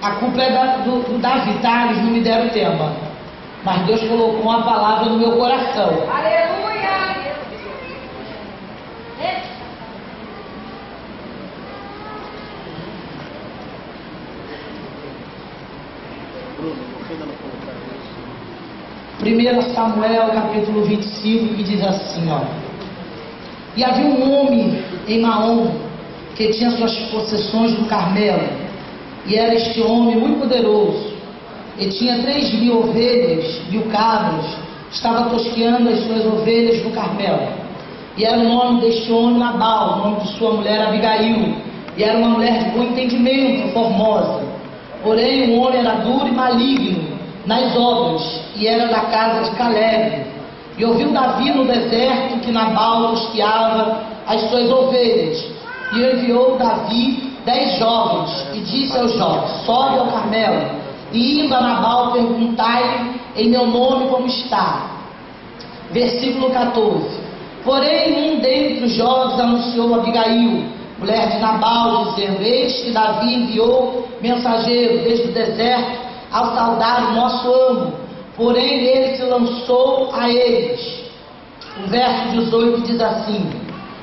A culpa é do Davi, tá? Eles não me deram o tema. Mas Deus colocou uma palavra no meu coração. Aleluia! Bruno, 1 Samuel, capítulo 25, que diz assim, ó. E havia um homem em Maom, que tinha suas possessões no Carmelo, e era este homem muito poderoso, e tinha 3.000 ovelhas, 1.000 cabras, estava tosqueando as suas ovelhas no Carmelo. E era o nome deste homem Nabal, o nome de sua mulher Abigail, e era uma mulher de bom entendimento, formosa. Porém o homem era duro e maligno nas obras, e era da casa de Caleb. E ouviu Davi no deserto que Nabal tosqueava as suas ovelhas, e enviou Davi 10 jovens, e disse aos jovens: sobe ao Carmelo, e indo a Nabal perguntai-lhe em meu nome como está. Versículo 14. Porém um dentre os jovens anunciou a Abigail, mulher de Nabal, dizendo: eis que Davi enviou mensageiro desde o deserto ao saudar o nosso amo, porém ele se lançou a eles. O verso 18 diz assim: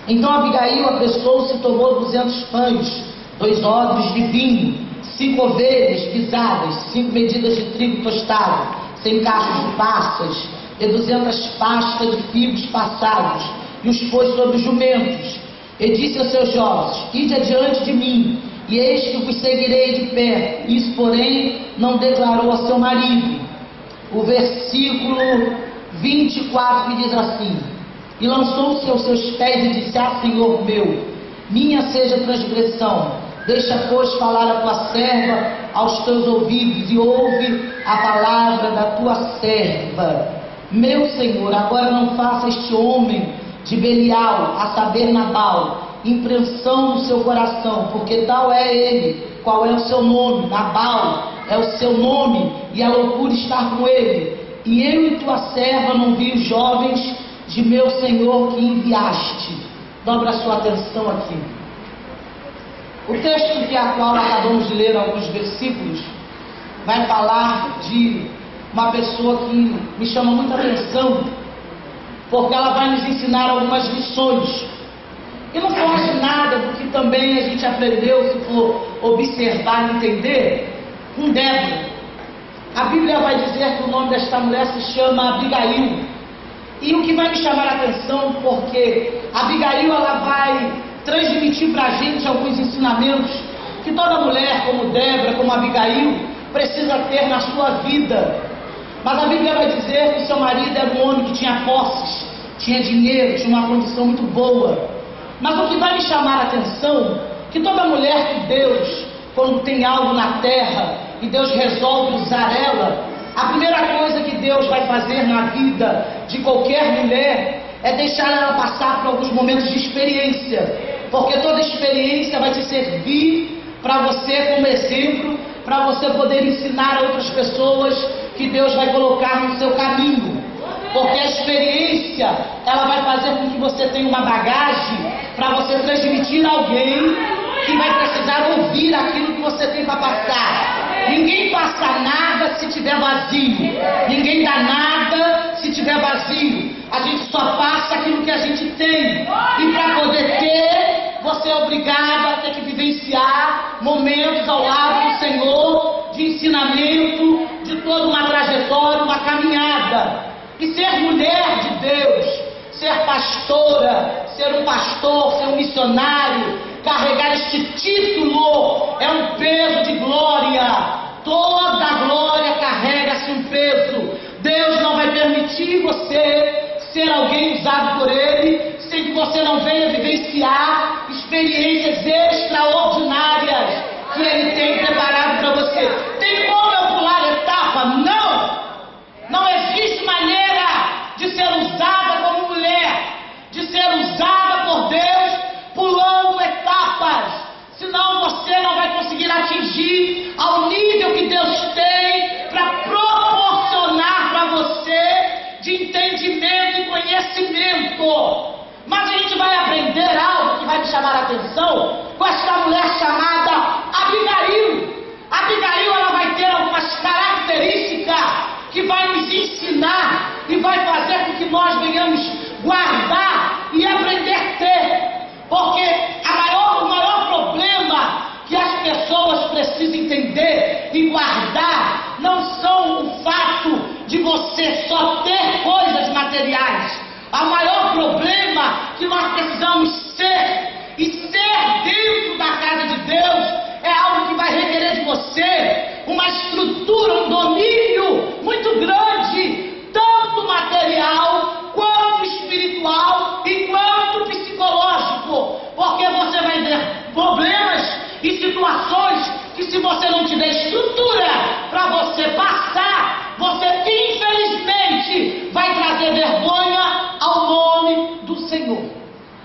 então Abigail apressou-se e tomou 200 pães, 2 odres de vinho, 5 ovelhas pisadas, 5 medidas de trigo tostado, 100 cachos de passas, e 200 pastas de figos passados, e os pôs sobre os jumentos. E disse aos seus jovens: ide adiante de mim, e eis que vos seguirei de pé. Isso, porém, não declarou a seu marido. O versículo 24 que diz assim: e lançou-se aos seus pés e disse: ah, Senhor meu, minha seja a transgressão, deixa, pois, falar a tua serva aos teus ouvidos, e ouve a palavra da tua serva. Meu Senhor, agora não faça este homem de Belial, a saber Nabal, impressão no seu coração, porque tal é ele. Qual é o seu nome? Nabal é o seu nome, e a loucura está com ele. E eu e tua serva não vi os jovens de meu Senhor que enviaste. Dobra a sua atenção aqui. O texto que a qual acabamos de ler alguns versículos vai falar de uma pessoa que me chama muita atenção, porque ela vai nos ensinar algumas lições. E não foge nada do que também a gente aprendeu, se for observar e entender, com Débora. A Bíblia vai dizer que o nome desta mulher se chama Abigail. E o que vai me chamar a atenção, porque Abigail ela vai transmitir para a gente alguns ensinamentos que toda mulher, como Débora, como Abigail, precisa ter na sua vida. Mas a Bíblia vai dizer que seu marido era um homem que tinha posses, tinha dinheiro, tinha uma condição muito boa. Mas o que vai me chamar a atenção, que toda mulher de Deus, quando tem algo na terra e Deus resolve usar ela, a primeira coisa que Deus vai fazer na vida de qualquer mulher é deixar ela passar por alguns momentos de experiência, porque toda experiência vai te servir para você como exemplo, para você poder ensinar a outras pessoas que Deus vai colocar no seu caminho. Porque a experiência, ela vai fazer com que você tenha uma bagagem para você transmitir a alguém que vai precisar ouvir aquilo que você tem para passar. Ninguém passa nada se tiver vazio. Ninguém dá nada se tiver vazio. A gente só passa aquilo que a gente tem. E para poder ter, você é obrigado a ter que vivenciar momentos ao lado do Senhor, de ensinamento, de toda uma trajetória, uma caminhada. E ser mulher de Deus, ser pastora, ser um pastor, ser um missionário, carregar este título é um peso de glória. Toda glória carrega-se um peso. Deus não vai permitir você ser alguém usado por Ele sem que você não venha vivenciar experiências extraordinárias que Ele tem preparado para você. Tem como eu pular etapa? Não! Não existe maneira de ser usada como mulher, de ser usada por Deus pulando etapas, senão você não vai conseguir atingir ao nível que Deus tem para proporcionar para você de entendimento e conhecimento. Mas a gente vai aprender algo que vai me chamar a atenção com esta mulher chamada Abigail. Abigail de você só ter coisas materiais. O maior problema que nós precisamos ser, e ser dentro da casa de Deus, é algo que vai requerer de você uma estrutura, um domínio muito grande, tanto material, quanto espiritual e quanto psicológico, porque você vai ter problemas e situações que, se você não tiver estrutura para você passar, você infelizmente vai trazer vergonha ao nome do Senhor.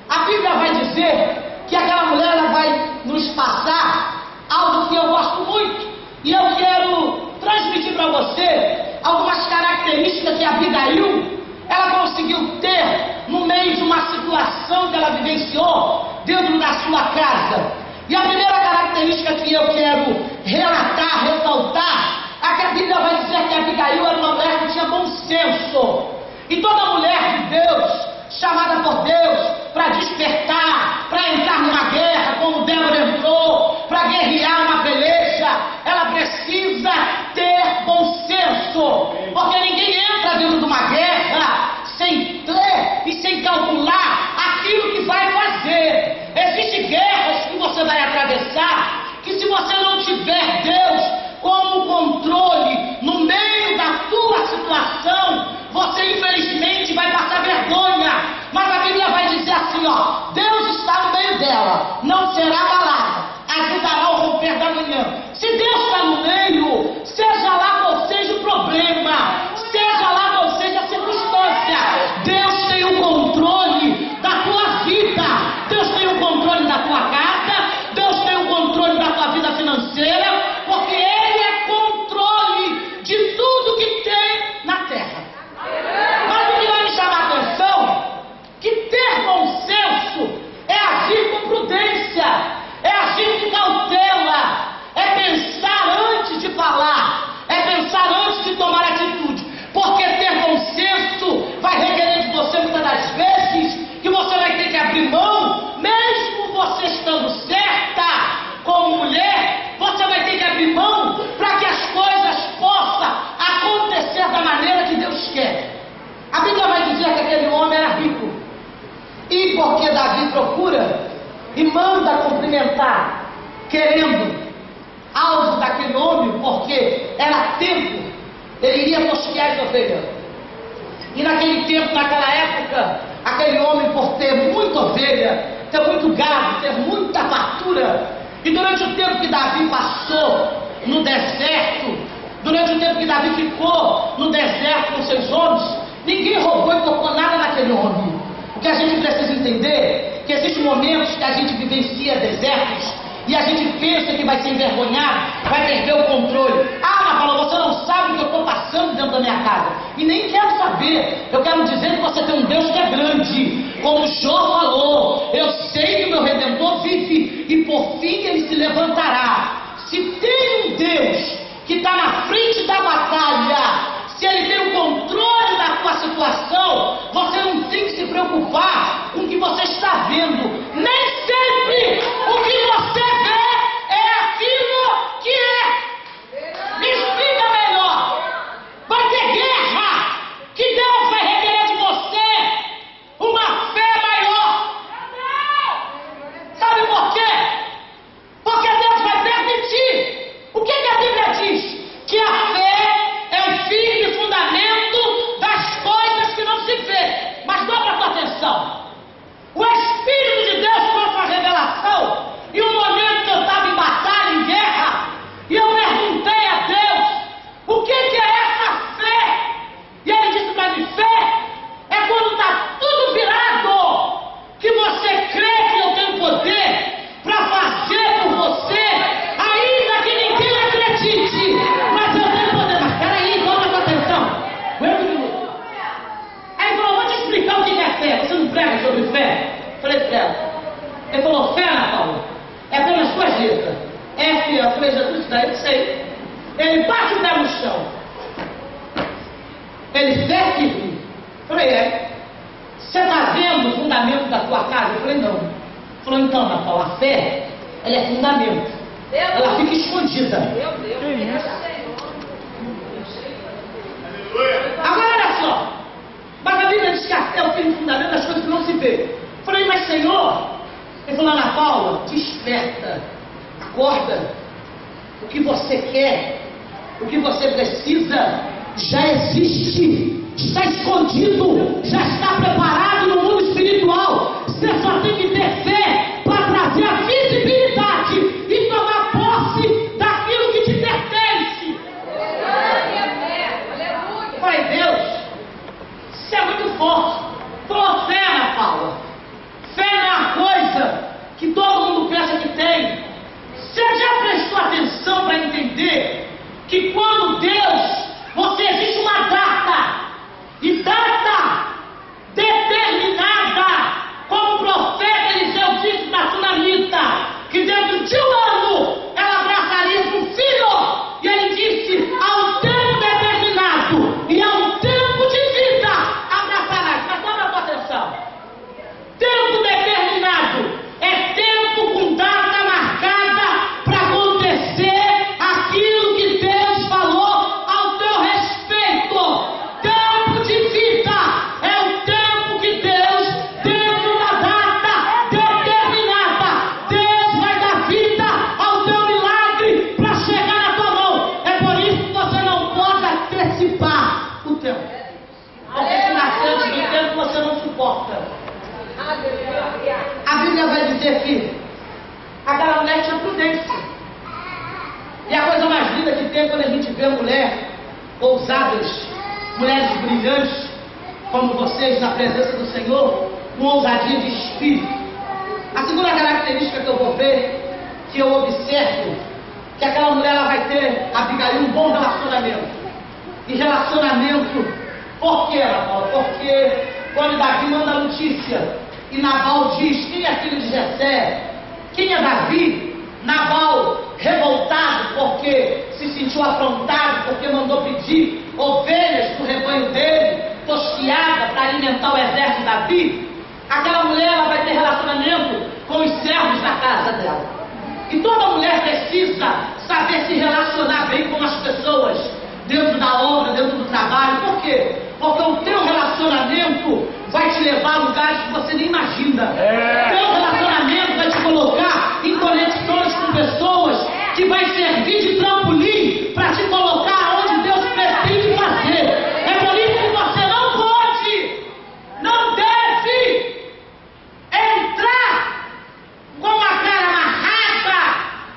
A Bíblia vai dizer que aquela mulher, ela vai nos passar algo que eu gosto muito, e eu quero transmitir para você algumas características que Abigail, ela conseguiu ter no meio de uma situação que ela vivenciou dentro da sua casa. E a primeira característica que eu quero relatar, ressaltar, é que a Bíblia vai dizer que Abigail era uma mulher que tinha bom senso. E toda mulher de Deus, chamada por Deus para despertar, para entrar numa guerra, como Débora entrou, para guerrear uma peleja, ela precisa ter bom senso, porque ninguém entra dentro de uma guerra sem ter e sem calcular aquilo que vai fazer. Existem guerras que você vai atravessar, que se você não tiver Deus como controle no meio da tua situação, você infelizmente vai passar vergonha. Mas a Bíblia vai dizer assim, ó: Deus está no meio dela, não será abalada, ajudará ao romper da manhã. Se Deus está no meio, seja lá qual seja o problema, seja lá qual seja a circunstância, Deus tem o controle da tua vida, Deus tem o controle da tua casa, Deus tem o controle da tua vida financeira, porque Ele é controle de tudo que tem na terra. Mas o que vai me chamar a atenção, que ter bom senso é agir com prudência, é agir com cautela, é pensar antes de falar, é pensar antes de tomar atitude, porque ter bom senso vai requerer de você muitas das vezes que você vai ter que abrir mão, mesmo você estando certa como mulher, você vai ter que abrir mão para que as coisas possam acontecer da maneira que Deus quer. A Bíblia vai dizer que aquele homem era rico, e porque Davi procura e manda cumprimentar, querendo algo daquele homem, porque era tempo, ele iria tosquear as ovelhas. E naquele tempo, naquela época, aquele homem, por ter muita ovelha, ter muito gado, ter muita fartura, e durante o tempo que Davi passou no deserto, durante o tempo que Davi ficou no deserto com seus homens, ninguém roubou e tocou nada naquele homem. O que a gente precisa entender é que existem momentos que a gente vivencia desertos e a gente pensa que vai ser envergonhado, vai perder o controle. Ah, Ana Paula, você não sabe o que eu estou passando dentro da minha casa. E nem quero saber. Eu quero dizer que você tem um Deus que é grande. Como Jó falou, eu sei que o meu Redentor vive e por fim ele se levantará. Se tem um Deus que está na frente da batalha, se ele tem o controle da tua situação, você não tem que se preocupar com o que você está vendo. Nem sempre o que você vê é aquilo que é. Me explica melhor. Vai ter guerra que Deus vai requerer de você uma fé maior. Sabe por quê? Porque Deus vai permitir. O que a Bíblia diz? Que a fé é o firme fundamento das coisas que não se vê. Mas dá para tua atenção. O Espírito de Deus trouxe uma revelação. E um momento que eu estava em batalha, em guerra, e eu perguntei a Deus, o que é essa fé? E ele disse para mim, fé é quando está tudo virado, que você crê que eu tenho poder para fazer por você, ainda que ninguém acredite, mas eu tenho poder. Mas peraí, toma tua atenção. Aí ele falou, vou te explicar o que é fé. Você não prega sobre fé? Falei, prega. Ele falou, fé, Ana Paula, é pelas suas letras. F, eu falei, Jesus, isso daí eu sei. Ele bate o pé no chão. Ele fé firme. Falei, é. Você está vendo o fundamento da tua casa? Eu falei, não. Ele falou, então, Ana Paula, a fé, ela é fundamento. Ela fica escondida. Agora olha só, mas a Bíblia diz que é o firme fundamento das coisas que não se vê. Falei, mas Senhor, ele falou, Ana Paula, desperta, acorda, o que você quer, o que você precisa, já existe, está escondido, já está preparado no mundo espiritual. Você só tem que ter fé para trazer a visibilidade e tomar posse daquilo que te pertence. Falei, Deus, isso é muito forte. Falou fé, Ana Paula. Fé não é uma coisa que todo mundo pensa que tem. Você já prestou atenção para entender que quando Deus, você existe uma data, e data determinada, como o profeta Eliseu disse para a Sunamita, que dentro de um ano ela abraçaria um filho, e ele disse, há um tempo determinado, e há um tempo de vida, abraçarás. Mas toma a atenção, tempo determinado, é tempo com data marcada para acontecer aquilo que Deus falou ao teu respeito. Tempo de vida é o tempo que Deus, dentro da data determinada, Deus vai dar vida ao teu milagre para chegar na tua mão. É por isso que você não pode antecipar o tempo. Porque se nascer antes do tempo você não suporta. A Bíblia vai dizer que aquela mulher tinha prudência. E a coisa mais linda que tem quando a gente vê mulher ousadas, mulheres brilhantes, como vocês na presença do Senhor, com ousadia de espírito. A segunda característica que eu vou ver, que eu observo, que aquela mulher ela vai ter, Abigail, um bom relacionamento. E relacionamento, por quê, Paulo? Porque quando Davi manda a notícia e Nabal diz, quem é filho de Jessé? Quem é Davi? Nabal, revoltado porque se sentiu afrontado, porque mandou pedir ovelhas do rebanho dele, tosquiada para alimentar o exército de Davi. Aquela mulher ela vai ter relacionamento com os servos da casa dela. E toda mulher precisa saber se relacionar bem com as pessoas, dentro da obra, dentro do trabalho. Por quê? Porque o teu relacionamento vai te levar a lugares que você nem imagina. O teu relacionamento vai te colocar em conexões com pessoas que vai servir de trampolim para te colocar onde Deus pretende fazer. É por isso que você não pode, não deve entrar com a cara amarrada,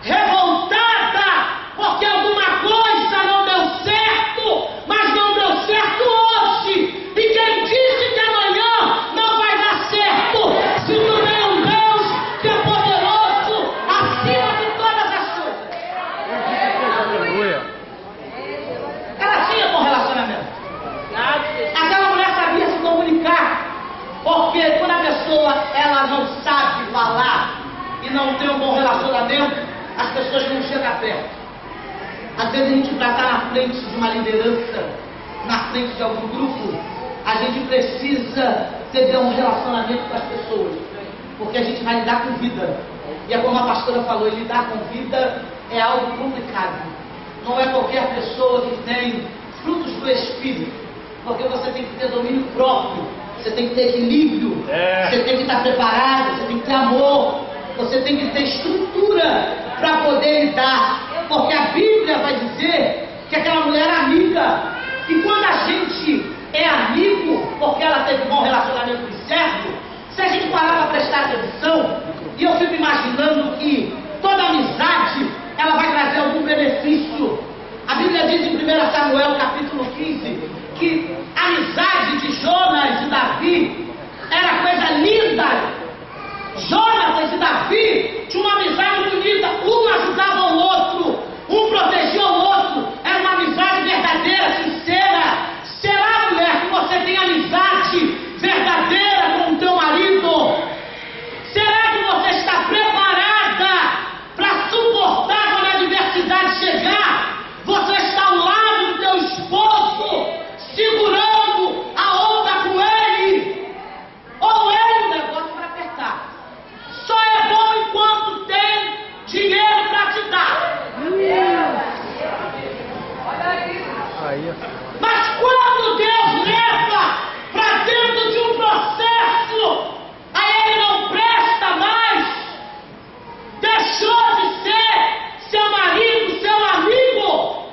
revoltada, porque alguma coisa não deu certo, mas não deu certo hoje. E quem disse que amanhã não vai dar certo, se tu tem um Deus que é poderoso acima de todas as coisas. Ela tinha bom relacionamento. Aquela mulher sabia se comunicar, porque quando a pessoa ela não sabe falar e não tem um bom relacionamento, as pessoas não chegam perto. Às vezes a gente, para estar na frente de uma liderança, na frente de algum grupo, a gente precisa ter um relacionamento com as pessoas, porque a gente vai lidar com vida. E é como a pastora falou, lidar com vida é algo complicado. Não é qualquer pessoa que tem frutos do Espírito, porque você tem que ter domínio próprio, você tem que ter equilíbrio, você tem que estar preparado, você tem que ter amor, você tem que ter estrutura para poder lidar, porque a Bíblia vai dizer que aquela mulher era amiga, e quando a gente é amigo, porque ela teve um bom relacionamento com o servo, se a gente parar para prestar atenção, e eu fico imaginando que toda amizade, ela vai trazer algum benefício. A Bíblia diz em 1 Samuel capítulo 15, que a amizade de Jonas e Davi era coisa linda. Jonas e Davi tinham uma amizade bonita, um ajudava o outro, um protegia o outro, era uma amizade verdadeira, sincera. Será, mulher, que você tem amizade verdadeira com o teu marido? Será que você está preparada para suportar quando a adversidade chegar? Você está ao lado do teu esposo, segurando a onda com ele? Ou ele o negócio para apertar? Só é bom enquanto tem dinheiro para te dar. Mas quando quando Deus leva para dentro de um processo, aí ele não presta mais, deixou de ser seu marido, seu amigo.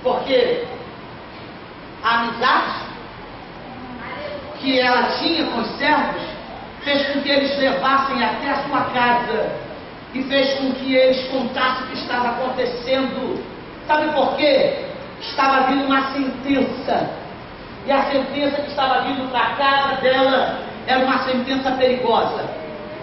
Porque a amizade que ela tinha com os servos fez com que eles levassem até a sua casa e fez com que eles contassem o que estava acontecendo. Sabe por quê? Estava vindo uma sentença, e a sentença que estava vindo para a casa dela era uma sentença perigosa.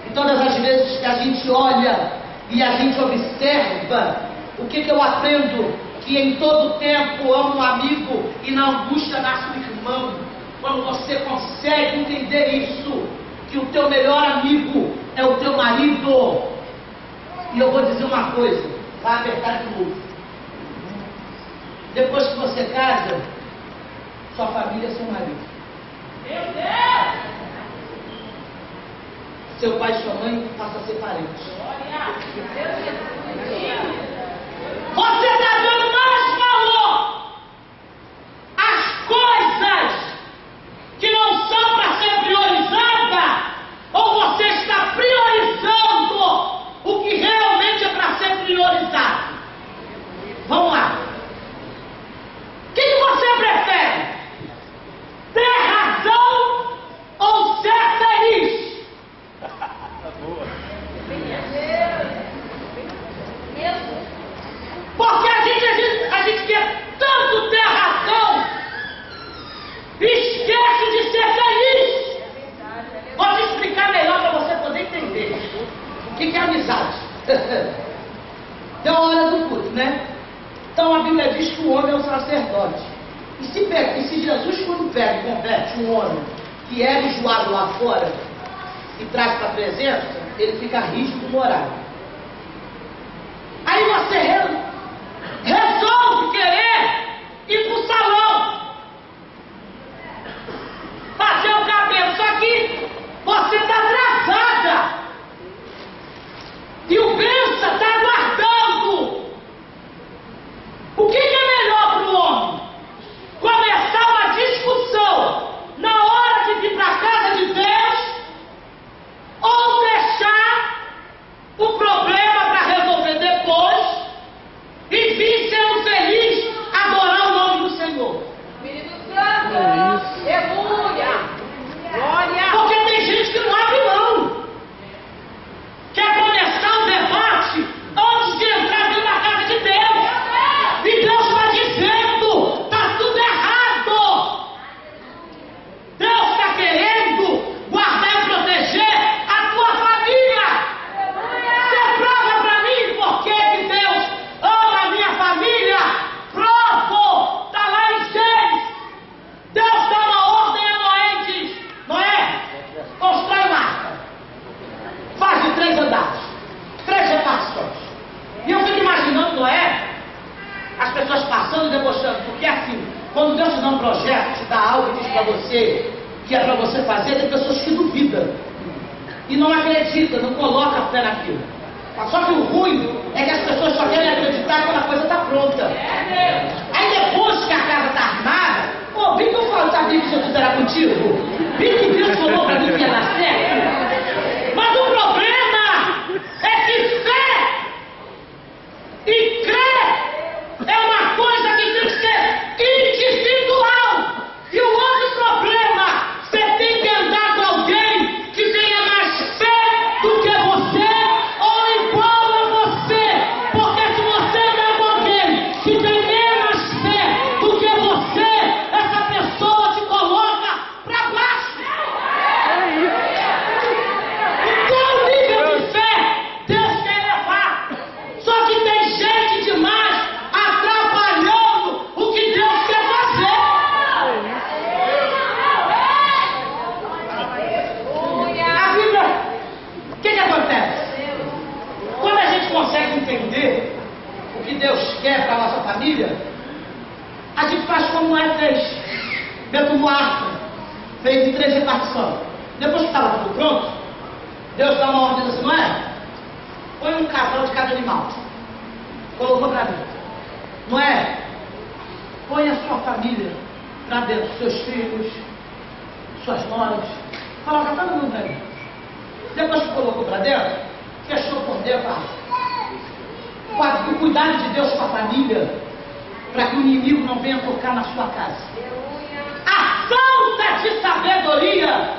E todas as vezes que a gente olha e a gente observa, o que eu aprendo? Que em todo tempo amo um amigo e na angústia nasce um irmão. Quando você consegue entender isso, que o teu melhor amigo é o teu marido. E eu vou dizer uma coisa, vai apertar de novo. Depois que você casa, sua família é seu marido. Meu Deus! Seu pai e sua mãe passam a ser parentes. Você está dando mais valor às coisas que não são para ser priorizadas, ou você está priorizando o que realmente é para ser priorizado? Vamos lá. O que você prefere? Ter razão ou ser feliz? Porque a gente quer tanto ter razão, esquece de ser feliz. Vou te explicar melhor para você poder entender o que é amizade. Deu a hora do culto, né? Então a Bíblia diz que o homem é um sacerdote. E se Jesus, quando pega e converte um homem que era enjoado lá fora e traz para a presença, ele fica rígido no horário. Aí você resolve querer ir para o salão, fazer o cabelo, só que você está atrasada e o benção está aguardando. O que é melhor para o homem? Começar uma discussão na hora de vir para a casa de Deus, ou deixar o problema para resolver depois e vir sendo feliz adorar o nome do Senhor? Espírito Santo, aleluia, glória. Porque tem gente que não abre mão, quer começar um debate antes de entrar dentro da casa de Deus, e Deus está dizendo: está tudo errado. Deus está querendo guardar e proteger a tua família. Você prova para mim por que Deus ama a minha família? Provo, está lá em Gênesis. Deus dá uma ordem a Noé e diz: Noé, constrói uma arca, faz de 3 andares, 3 repartições. E eu fico imaginando Noé, as pessoas passando e debochando, porque assim, quando Deus te dá um projeto, te dá algo e diz para você que é para você fazer, tem pessoas que duvidam e não acreditam, não colocam a fé naquilo. Só que o ruim é que as pessoas só querem acreditar quando a coisa está pronta. Aí depois que a casa está armada, pô, vem que eu falo, sabia que Jesus era contigo? Vem que Deus falou para mim que ia dar certo. Mas o problema é que fé e crer é uma coisa que tem que ser individual. E o outro problema, você tem que andar com alguém que tenha mais fé do que você, ou igual a você. Porque se você andar com alguém que tem menos fé do que você, essa pessoa te coloca para baixo. Então o nível de fé Deus quer levar. Só que tem gente demais atrapalhando o que Deus quer fazer. A Bíblia, o que acontece? Quando a gente consegue entender o que Deus quer para a nossa família, a gente faz como Noé fez. Dentro do arco, fez em 3 repartições. Depois que estava tudo pronto, Deus dá uma ordem assim: Noé, põe um casal de cada animal. Colocou para mim. Noé, põe a sua família para dentro, seus filhos, suas noras, coloca todo mundo aí. Depois que colocou para dentro, fechou por dentro o cuidado de Deus com a família, para que o inimigo não venha tocar na sua casa. A falta de sabedoria,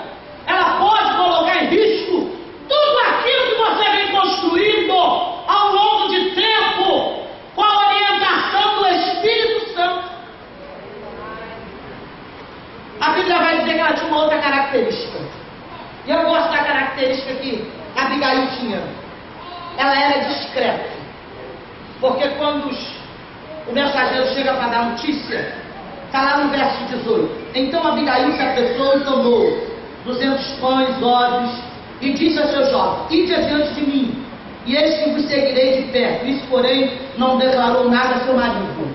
ela pode colocar em risco tudo aquilo que você vem construindo ao longo de tempo, com a orientação do Espírito Santo. A Bíblia vai dizer que ela tinha uma outra característica. E eu gosto da característica que Abigail tinha. Ela era discreta. Porque quando o mensageiro chega para dar notícia, está lá no verso 18. Então Abigail se apressou e tomou 200 pães, ovos, e disse a seu jovem: ide adiante de mim, e eis que vos seguirei de perto. Isso, porém, não declarou nada a seu marido.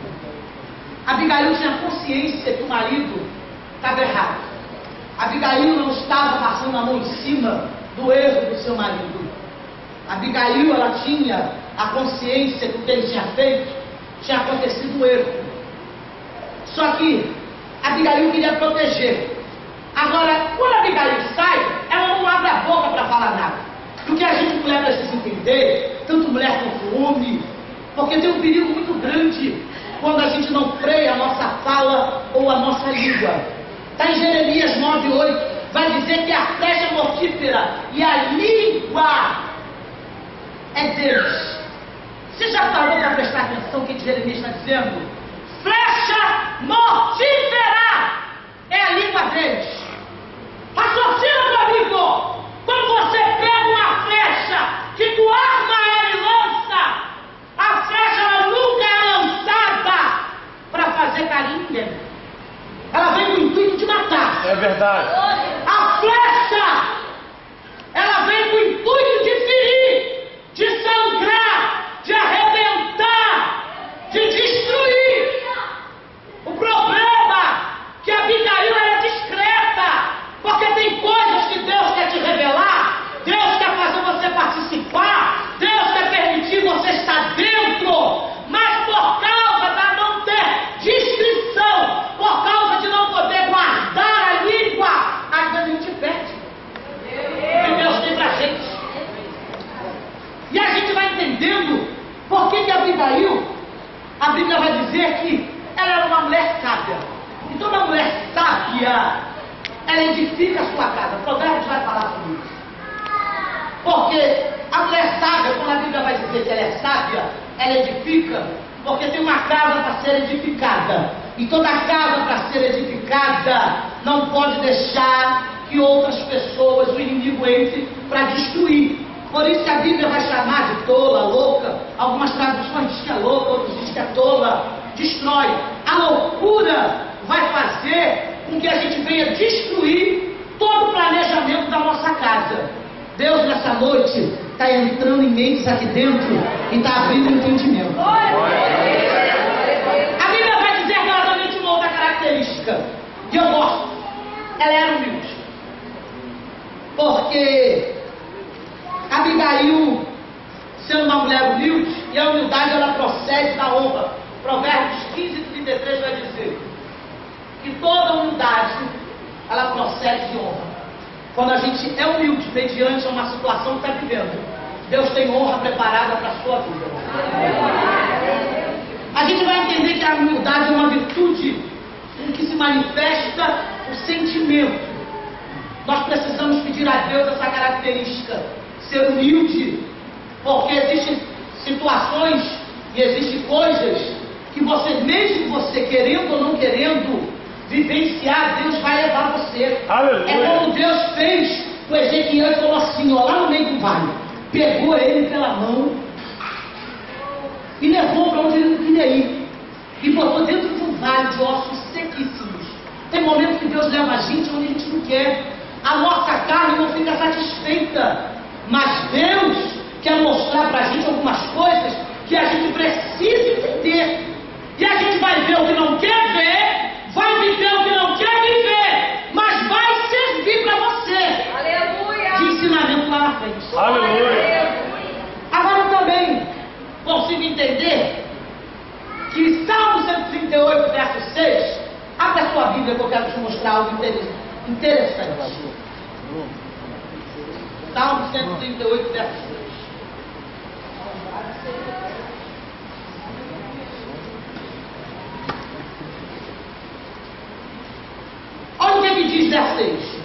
Abigail tinha consciência que o marido estava errado. Abigail não estava passando a mão em cima do erro do seu marido. Abigail, ela tinha a consciência que o que ele tinha feito tinha acontecido um erro. Só que Abigail queria proteger. Agora, quando Abigail sai, ela não abre a boca para falar nada. E o que a gente mulher precisa entender, tanto mulher quanto homem, porque tem um perigo muito grande quando a gente não freia a nossa fala ou a nossa língua. Está em Jeremias 9:8, vai dizer que a flecha é mortífera e a língua é Deus. Você já parou para prestar atenção no que Jeremias está dizendo? Flecha mortífera é a língua deles. Raciocina, meu amigo. Quando você pega uma flecha que tu arma ela e lança, a flecha ela nunca é lançada para fazer carinho. Ela vem com o intuito de matar. É verdade. A flecha, ela vem com o intuito de ferir, de sangrar, de arrebentar, de destruir. O problema é que Abigail era discreta, porque tem coisas que Deus quer te revelar, Deus quer fazer você participar, Deus quer permitir você estar dentro, mas por causa da não ter discrição, por causa de não poder guardar a língua, às vezes a gente perde o que Deus tem pra gente. E a gente vai entendendo por que Abigail, a Bíblia vai dizer que ela era uma mulher sábia. Então uma mulher sábia, ela edifica a sua casa. O Provérbios vai falar sobre isso. Porque a mulher sábia, quando a Bíblia vai dizer que ela é sábia, ela edifica, porque tem uma casa para ser edificada. E toda casa para ser edificada não pode deixar que outras pessoas, o inimigo, entre para destruir. Por isso que a Bíblia vai chamar de tola, louca. Algumas traduções dizem que é louca, outras dizem que é tola. Destrói. A loucura vai fazer com que a gente venha destruir todo o planejamento da nossa casa. Deus, nessa noite, está entrando em mentes aqui dentro e está abrindo entendimento. A Bíblia vai dizer que ela também tinha uma outra característica, e eu gosto. Ela era humilde. Porque Abigail, sendo uma mulher humilde, e a humildade ela procede da honra. Provérbios 15:33 vai dizer que toda humildade ela procede de honra. Quando a gente é humilde mediante uma situação que está vivendo, Deus tem honra preparada para a sua vida. A gente vai entender que a humildade é uma virtude em que se manifesta o sentimento. Nós precisamos pedir a Deus essa característica, ser humilde, porque existem situações e existem coisas que você, mesmo você querendo ou não querendo vivenciar, Deus vai levar você. Aleluia. É como Deus fez com Ezequiel e falou assim, ó, lá no meio do vale, pegou ele pela mão e levou para onde ele não queria ir e botou dentro do vale de ossos sequíssimos. Tem momentos que Deus leva a gente onde a gente não quer. A nossa carne não fica satisfeita, mas Deus quer mostrar para a gente algumas coisas que a gente precisa entender. E a gente vai ver o que não quer ver, vai viver o que não quer viver, mas vai servir para você. Aleluia. De ensinamento lá na frente. Aleluia. Agora eu também consigo entender que Salmo 138, verso 7, interessante. Salmo 138, verso 2. Olha o que diz verso 6.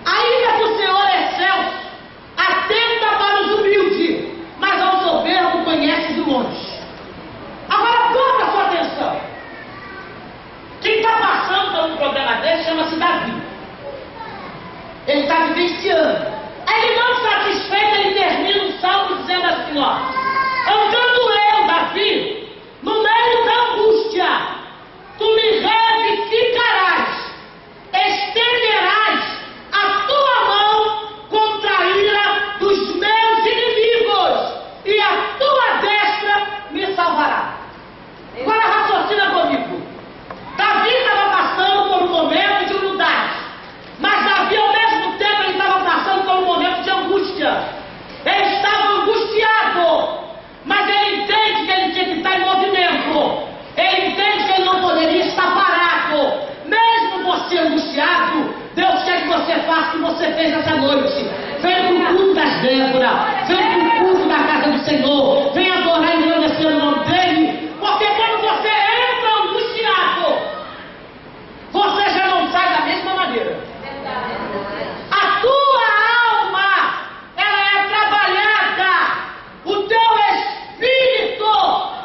Ainda que o Senhor é excelso, atenta para os humildes, mas ao soberbo conhece de longe. Agora presta sua atenção. Quem está passando por um problema desse chama-se Davi. Ele está vivenciando. Aí ele não satisfeito, ele termina o salmo dizendo assim, ó: andando eu, Davi, no meio da angústia, tu me revificarás, estenderás a tua mão contra a ira dos meus inimigos, e a tua destra me salvará. Agora raciocina comigo. Davi estava passando por um momento de humildade, mas Davi ao mesmo tempo ele estava passando por um momento de angústia. Ele estava angustiado, mas ele entende que ele tinha que estar em movimento. Ele entende que ele não poderia estar parado. Mesmo você angustiado, Deus quer que você faça o que você fez essa noite. Venha para o culto das Débora, venha para o culto da casa do Senhor, venha adorar e engrandecer o nome dele, porque quando você entra angustiado, você já não sai da mesma maneira. A tua alma, ela é trabalhada, o teu espírito,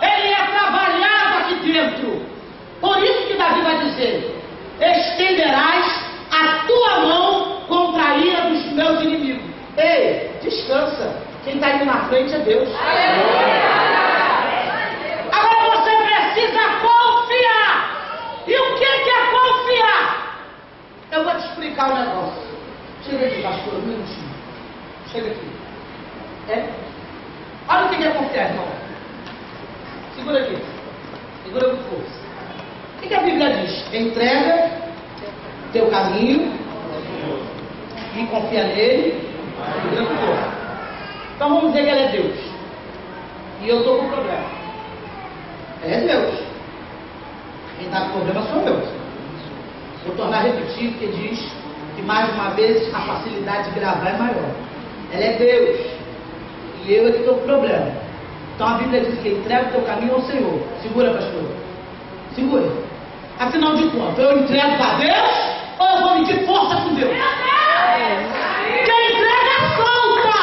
ele é trabalhado aqui dentro. Por isso que Davi vai dizer: estenderás a tua mão contra a ira dos meus inimigos. Ei, descansa. Quem está indo na frente é Deus. Agora você precisa confiar. E o que é confiar? Eu vou te explicar um negócio. Chega aqui, pastor, um minutinho. Chega aqui. Olha o que é confiar, irmão. Segura aqui. Segura com força. O que a Bíblia diz? Entrega teu caminho e confia nele. Segura com força. Então vamos dizer que ele é Deus. E eu estou com problema. Ele é Deus. Quem está com problema sou eu. Vou tornar a repetir, porque diz que mais uma vez a facilidade de gravar é maior. Ele é Deus. E eu é que estou com problema. Então a Bíblia diz que entrega o teu caminho ao Senhor. Segura, pastor. Segura. Afinal de contas, eu entrego para Deus ou eu vou medir força com Deus? Quem entrega solta.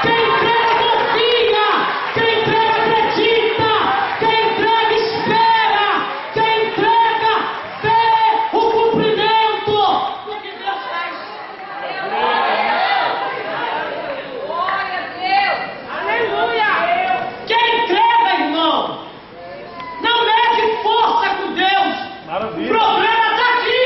Quem entrega confia. Quem entrega acredita. Quem entrega espera. Quem entrega vê o cumprimento do que Deus faz. Glória a Deus. Aleluia. Quem entrega, irmão, não mede força com Deus. Maravilha. O problema está aqui.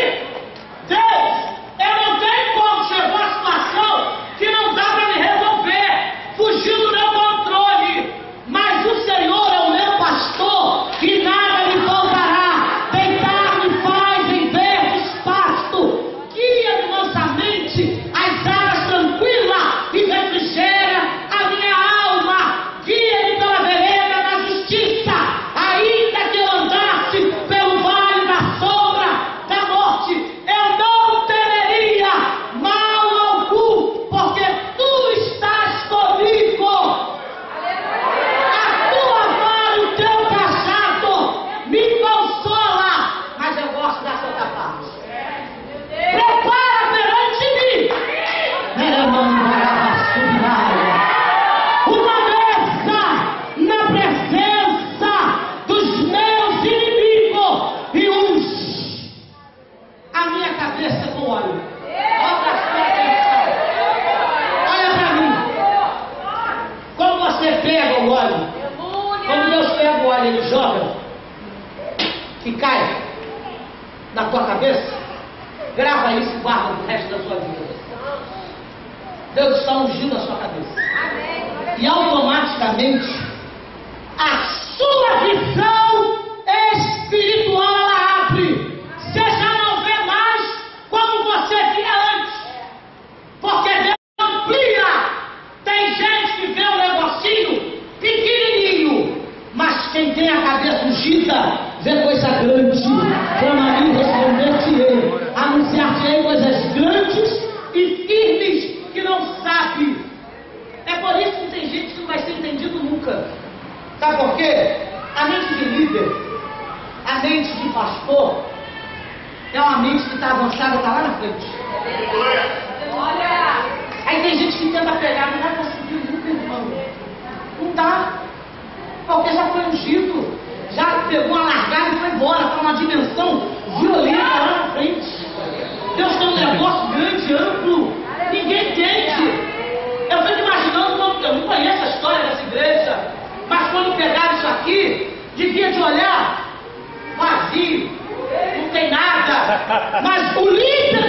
Deus, eu não tenho como. Chegou a situação que não dá para me resolver, fugiu do meu controle, mas o Senhor é o meu pastor e nada me faltará. Deitar-me faz em verdes pastos, guia-me mansamente às águas tranquilas e refrigera a minha alma. Guia-me pela vereda da justiça, ainda que eu andasse pelo vale da sombra da morte, eu não temeria mal algum, porque tu estás comigo. A tua vara e o teu cajado me consola. Mas eu gosto da outra parte. Prepara perante mim uma mesa na presença dos meus inimigos e unge a minha cabeça com óleo. Olha para mim. Quando você pega o óleo, quando Deus pega o óleo, ele joga e cai na tua cabeça, grava isso e guarda o resto da sua vida. Deus está ungindo a sua cabeça. E automaticamente a sua visão espiritual ela abre. Você já não vê mais como você via antes, porque Deus amplia. Tem gente que vê um negocinho pequenininho, mas quem tem a cabeça ungida é ungido. Já pegou a largada e foi embora para uma dimensão violenta lá na frente. Deus tem um negócio grande, amplo. Ninguém entende. Eu fico imaginando, eu não conheço a história dessa igreja, mas quando pegaram isso aqui, devia de olhar vazio, não tem nada. Mas o líder,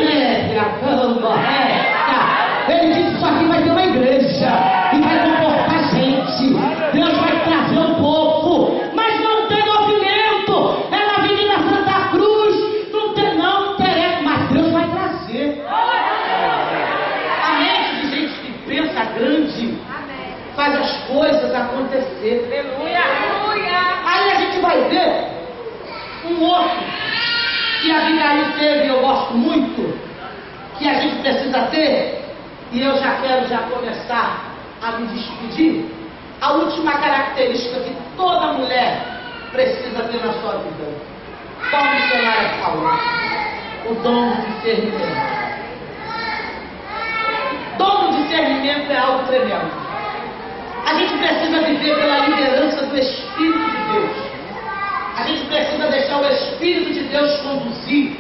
ele disse: isso aqui vai ter uma igreja e vai comportar gente. Deus vai trazer um povo, mas não tem movimento. É na Avenida Santa Cruz, não interessa, mas Deus vai trazer. A mente de gente que pensa grande faz as coisas acontecer. Aleluia! Aí a gente vai ver um outro que a Abigail teve, eu gosto muito, que a gente precisa ter, e eu já quero começar a me despedir. A última característica que toda mulher precisa ter na sua vida, só o missionário falou: o dom de discernimento. Dom de discernimento é algo tremendo. A gente precisa viver pela liderança do Espírito de Deus. A gente precisa deixar o Espírito de Deus conduzir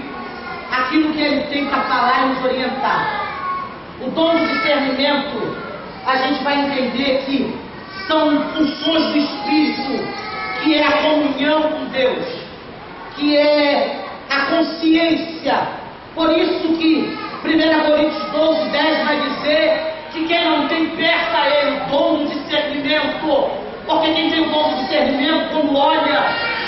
aquilo que Ele tem para falar e nos orientar. O dom de discernimento, a gente vai entender que são funções do Espírito, que é a comunhão com Deus, que é a consciência. Por isso que 1 Coríntios 12, 10 vai dizer que quem não tem perto a Ele o dom do discernimento, porque quem tem o dom do discernimento, quando olha,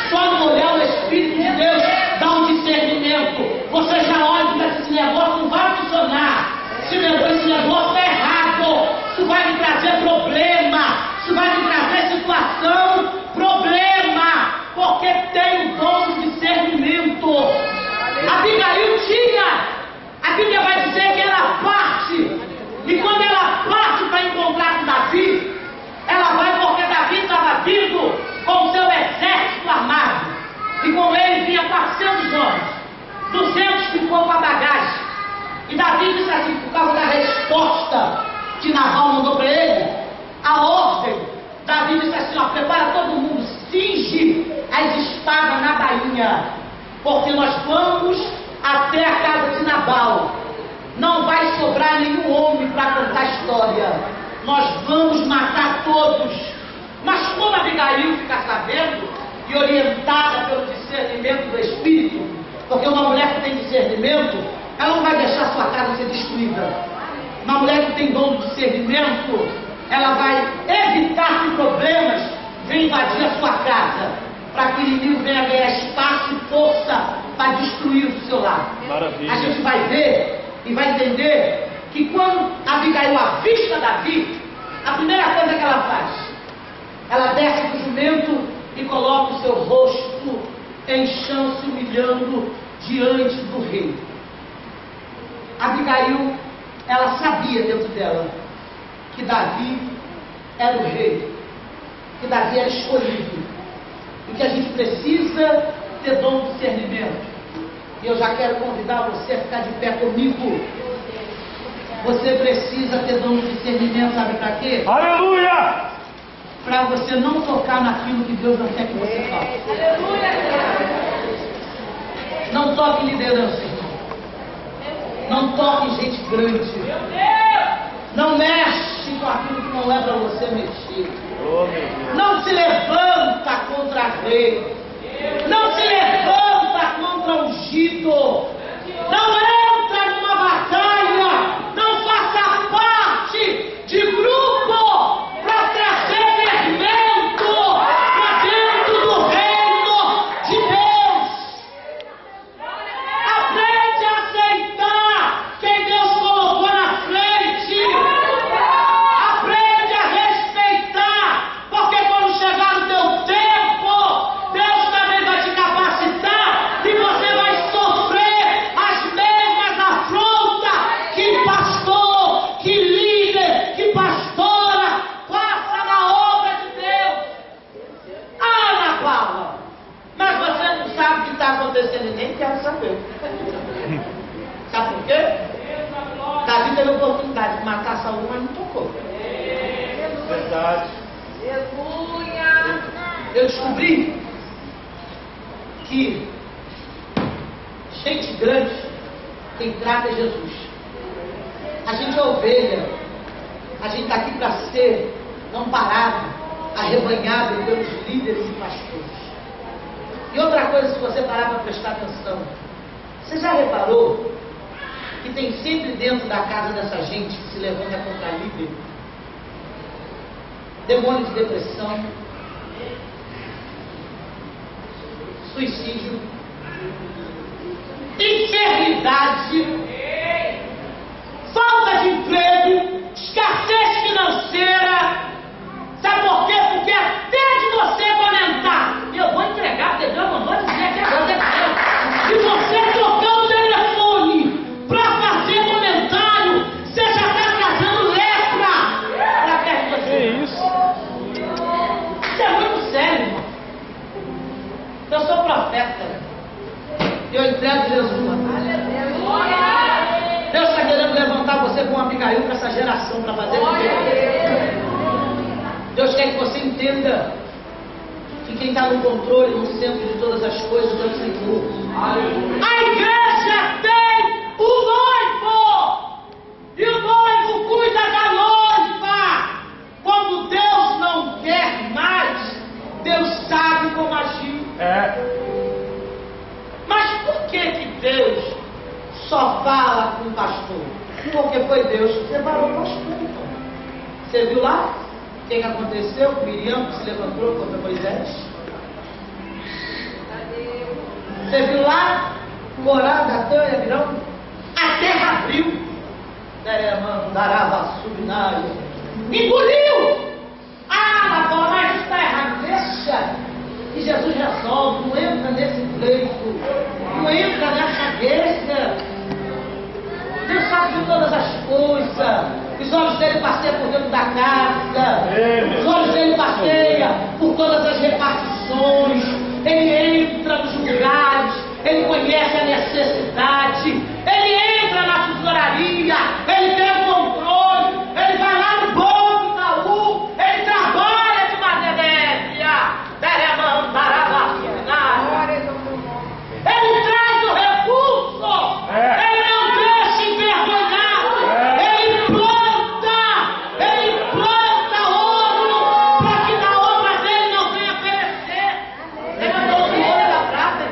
só no olhar o Espírito de Deus dá um discernimento. Você já olha e diz: esse negócio não vai funcionar, esse negócio é errado, isso vai me trazer problema, isso vai me trazer situação, problema, porque tem o dom do discernimento. Abigail tinha. A Bíblia vai dizer que ela parte, e quando ela parte para encontrar com Davi, ela vai porque Davi estava vindo com o seu exército armado, e com ele vinha 400 homens, 200 ficou com a bagagem. E Davi disse assim, por causa da resposta que Nabal mandou para ele, a ordem, Davi disse assim: ó, prepara todo mundo, cinge as espadas na bainha, porque nós vamos até a casa de Nabal. Não vai sobrar nenhum homem para contar história, nós vamos matar todos. Mas como Abigail fica sabendo e orientada pelo discernimento do Espírito, porque uma mulher que tem discernimento, ela não vai deixar sua casa ser destruída. Uma mulher que tem dom de discernimento, ela vai evitar que problemas venham invadir a sua casa, para que o inimigo venha ganhar espaço e força para destruir o seu lar. Maravilha. A gente vai ver e vai entender que quando Abigail avista Davi, a primeira coisa que ela faz, ela desce do jumento e coloca o seu rosto em chão, se humilhando diante do rei. Abigail, ela sabia dentro dela que Davi era o rei, que Davi era escolhido, e que a gente precisa ter dom de discernimento. E eu já quero convidar você a ficar de pé comigo. Você precisa ter dom de discernimento, sabe para quê? Aleluia! Para você não tocar naquilo que Deus não quer que você toque. Aleluia! Não toque em liderança, irmão. Não toque em gente grande. Não mexe com aquilo que não é para você mexer. Não se levanta contra a rei. Não se levanta contra o ungido. Não entra numa batalha. Não faça parte de grupo para trazer fermento para dentro do reino de Deus. Aprende a aceitar quem Deus colocou na frente. Aprende a respeitar, porque quando chegar o teu tempo, Deus também vai te capacitar e você vai sofrer as mesmas afrontas que pastor, que líder, que pastora passa na obra de Deus. Ah, Ana Paula, mas você não sabe o que está acontecendo e nem quer saber. Sabe por quê? Davi teve a oportunidade de matar Saul, mas não tocou. Verdade. Aleluia! eu descobri que gente grande, quem trata é Jesus. A gente é ovelha, a gente está aqui para ser amparado, arrebanhado pelos líderes e pastores. E outra coisa, se você parar para prestar atenção, você já reparou que tem sempre dentro da casa dessa gente que se levanta contra líder? Demônio de depressão, suicídio, enfermidade, falta de emprego, escassez financeira. Sabe por quê? Porque até de você comentar, eu vou entregar, porque Deus mandou dizer que aconteceu. Se você tocar o telefone para fazer comentário, você já está trazendo lepra para perto de você. Que isso? Isso é muito sério, irmão. Eu sou profeta. Eu entrego Jesus. Deus está querendo levantar você com Abigail para essa geração, para fazer o que Deus quer que você entenda que quem está no controle, no centro de todas as coisas é o Senhor. A igreja tem o noivo, e o noivo cuida da noiva. Quando Deus não quer mais, Deus sabe como agir. Mas por que Deus só fala com o pastor? Porque foi Deus que separou o pastor. Então. Você viu lá? O que aconteceu? Miriam que se levantou contra Moisés. Você viu lá? Corá, Datã e Abirão? A terra abriu. Darava subinário. Engoliu! Mas isso está errado. Deixa. E Jesus resolve. Não entra nesse pleito. Não entra nessa guerra. Deus sabe de todas as coisas. Os olhos dele passeiam por dentro da casa. Os olhos dele passeiam por todas as repartições. Ele entra nos lugares. Ele conhece a necessidade. Ele entra na tesouraria. Ele tem o controle. Ele vai lá no banco do Itaú. Ele trabalha de maneira ética. Ele traz o recurso. Ele não deixa envergonhado. Ele planta ouro para que na obra dele não venha perecer. Ele mandou o ouro da prata,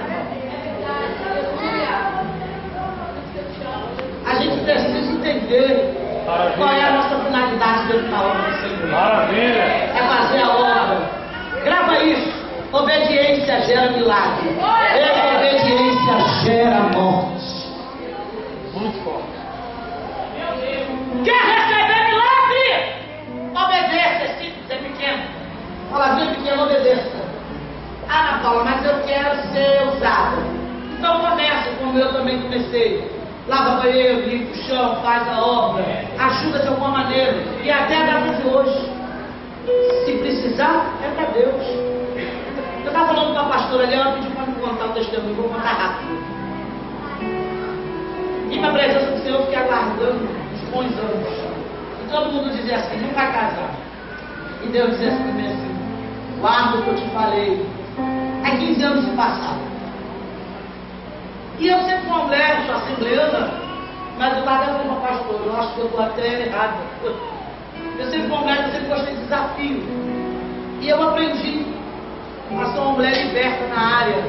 a gente precisa entender qual é a nossa finalidade dentro da obra do Senhor. Maravilha! É fazer a obra. Grava isso. Obediência gera milagre. Desobediência gera morte. Muito forte. Quer receber milagre? Obedeça, é simples, é pequeno. Palavrinha pequena, obedeça. Ah, Ana Paula, mas eu quero ser usada. Então começa, como eu também comecei. Lava banheiro, limpa o chão, faz a obra. Ajuda de alguma maneira. E até a data de hoje. Se precisar, é para Deus. Eu estava falando com a pastora ali, ela pediu para me contar o testemunho, vou contar rápido. E na presença do Senhor, eu fiquei aguardando uns bons anos. E todo mundo dizia assim, não vai casar. E Deus dizia assim para mim assim, guarda o que eu te falei. Há 15 anos se passaram. E eu sempre uma mulher, sou assembleana, mas eu estava dentro de uma pastora, eu acho que eu estou até errada. Eu sempre uma mulher, eu sempre gostei de desafio. E eu aprendi a ser uma mulher liberta na área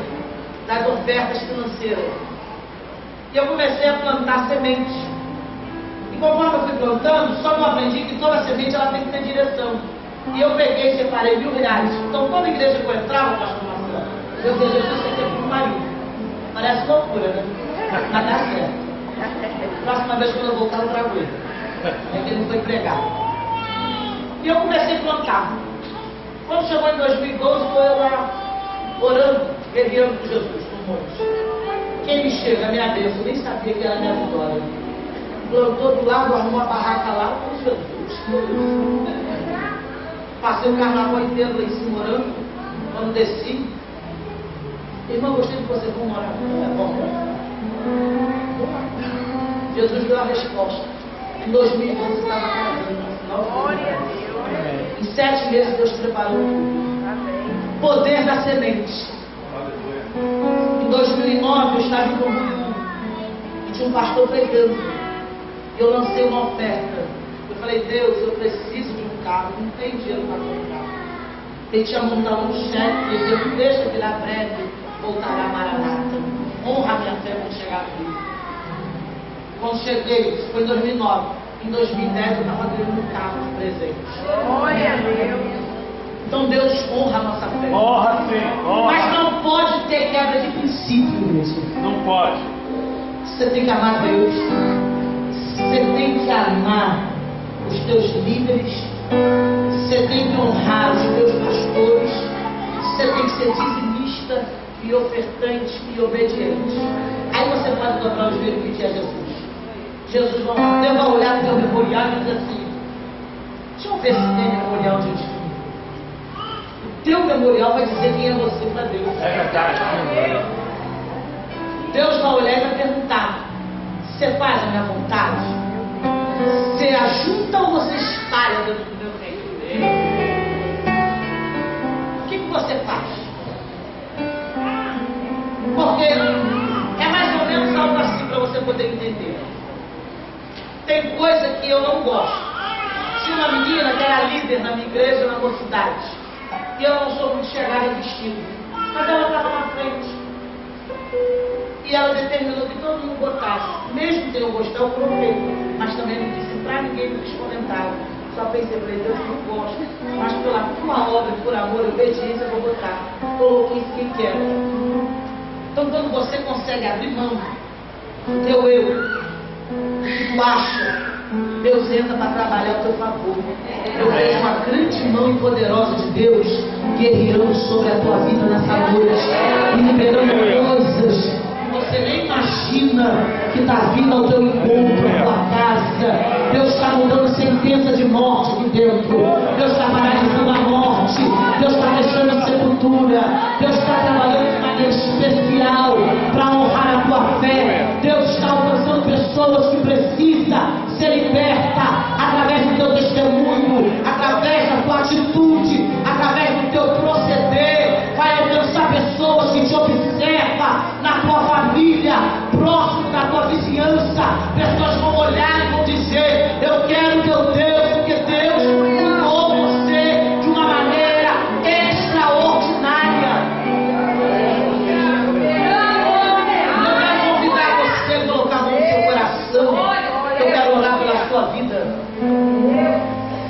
das ofertas financeiras. E eu comecei a plantar sementes. E conforme eu fui plantando, só não aprendi que toda semente ela tem que ter direção. E eu peguei e separei R$1.000. Então toda igreja que eu entrava, pastor Marcelo, eu desejei isso aqui para o marido. Parece loucura, né? Mas dá certo. Próxima vez quando eu voltar, eu trago ele. É que ele não foi pregar. E eu comecei a plantar. Quando chegou em 2012, foi eu lá orando, guerreando com Jesus no monte. Quem me chega, a minha bênção, nem sabia que era a minha vitória. Plantou do lado, arrumou uma barraca lá com Jesus. Passei o carnaval inteiro lá em cima orando. Quando desci, irmão, gostei de você, vamos orar. É bom. Jesus deu a resposta. Em 2012 você estava casando. Glória a Deus. Em 7 meses Deus preparou tudo. Poder da semente. Em 2009 eu estava em comunhão e tinha um pastor pregando. E eu lancei uma oferta. Eu falei, Deus, eu preciso de um carro, não tenho dinheiro para comprar. Ele tinha montado um cheque e Deus, deixa virar breve, voltará a Maranata. Honra a minha fé quando chegar aqui. Quando cheguei, isso foi em 2009. Em 2010 eu estava ganhando um carro de presente. Glória a Deus. Então Deus honra a nossa fé. Honra sim, honra. Mas não pode ter quebra de princípio mesmo. Não pode. Você tem que amar Deus. Você tem que amar os teus líderes. Você tem que honrar os teus pastores. Você tem que ser dizimista e ofertante e obediente. Aí você pode dobrar os joelhos e pedir a Jesus. Jesus vai olhar para o teu memorial e dizer assim: deixa eu ver se tem memorial de ti. O teu memorial vai dizer quem é você para Deus. É verdade. Deus vai olhar e vai perguntar: você faz a minha vontade? Você ajunta ou você espalha dentro do meu reino? O que você faz? Porque é mais ou menos algo assim para você poder entender. Tem coisa que eu não gosto. Tinha uma menina que era líder na minha igreja, na mocidade. E eu não sou muito chegada em vestido. Mas ela estava na frente. E ela determinou que todo mundo botasse. Mesmo que eu gostar, eu coloquei. Mas também não disse para ninguém nos comentários. Só pensei, falei, Deus, não gosto. Mas pela tua obra, por amor e obediência, eu vou botar. Coloquei quem quer. Então, quando você consegue abrir mão do teu eu, tu acha, Deus entra para trabalhar ao teu favor. Eu vejo uma grande mão poderosa de Deus guerreando sobre a tua vida nessa noite e liberando coisas que você nem imagina que está vindo ao teu encontro, à tua casa. Deus está mudando sentença de morte aqui dentro. Deus está paralisando a morte. Deus está deixando a sepultura. Deus está trabalhando de maneira especial para honrar a tua fé. Deus está alcançando pessoas que precisam ser libertas através do teu testemunho, através da tua atitude, através do teu proceder. Vai alcançar pessoas que te observam na tua família, próximo da tua vizinhança. Pessoas vão olhar e vão dizer: eu quero teu Deus, porque Deus cuidou você de uma maneira extraordinária. Eu quero convidar você a colocar a mão no seu coração. Eu quero orar pela sua vida.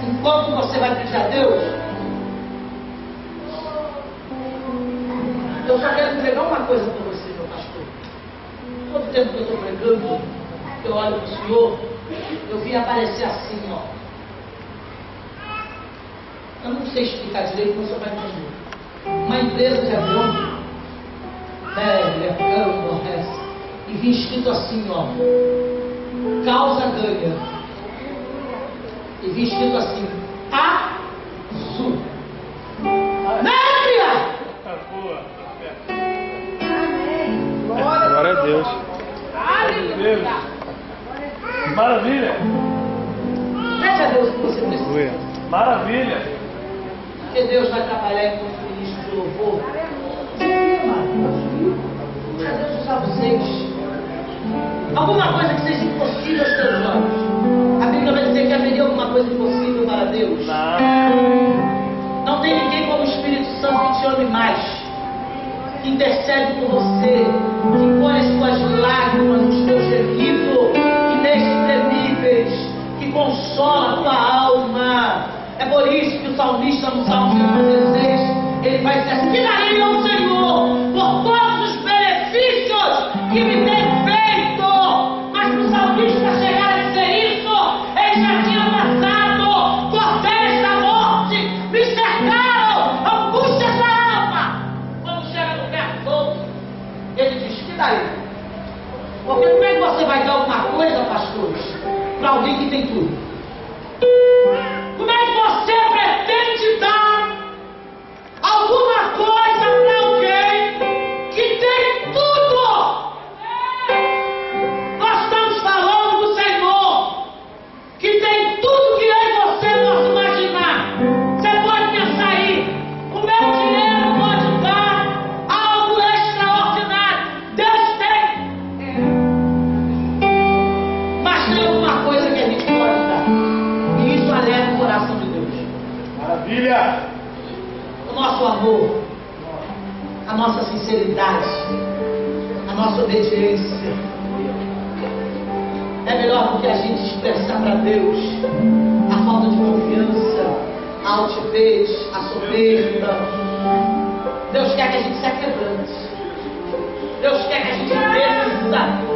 Enquanto você vai pedir a Deus, eu só quero entregar uma coisa para você, meu pastor. Todo tempo que eu estou pregando, eu olho para o Senhor, eu vi aparecer assim, ó. Eu não sei explicar direito, mas o senhor vai entender. Uma empresa de avião, e vi escrito assim, ó: causa ganha. E vi escrito assim: azul. Média! Glória a Deus. Aleluia. Maravilha. Pede a Deus o que você precisa. Maravilha. Porque Deus vai trabalhar enquanto ministro de louvor. Para Deus usar vocês. Alguma coisa que seja impossível aos teus olhos. A Bíblia vai dizer que haveria alguma coisa impossível para Deus. Não tem ninguém como o Espírito Santo que te ame mais, que intercede por você, que põe as suas lágrimas nos teus gemidos inexprimíveis, que consola a tua alma. É por isso que o salmista, no Salmo 116, ele vai dizer assim: que darei ao Senhor por todos os benefícios que me tem feito. Mas para o salmista chegar a dizer isso, ele já tinha passado por terras da morte, me cercaram, angústias da alma. Quando chega no verso 12, ele diz: que daí? Porque como é que você vai dar alguma coisa, pastores, para alguém que tem tudo? Como é que você pretende dar alguma coisa para alguém que tem tudo? Maravilha! O nosso amor, a nossa sinceridade, a nossa obediência. É melhor do que a gente expressar para Deus a falta de confiança, a altivez, a soberba. Deus quer que a gente se quebrante. Deus quer que a gente desça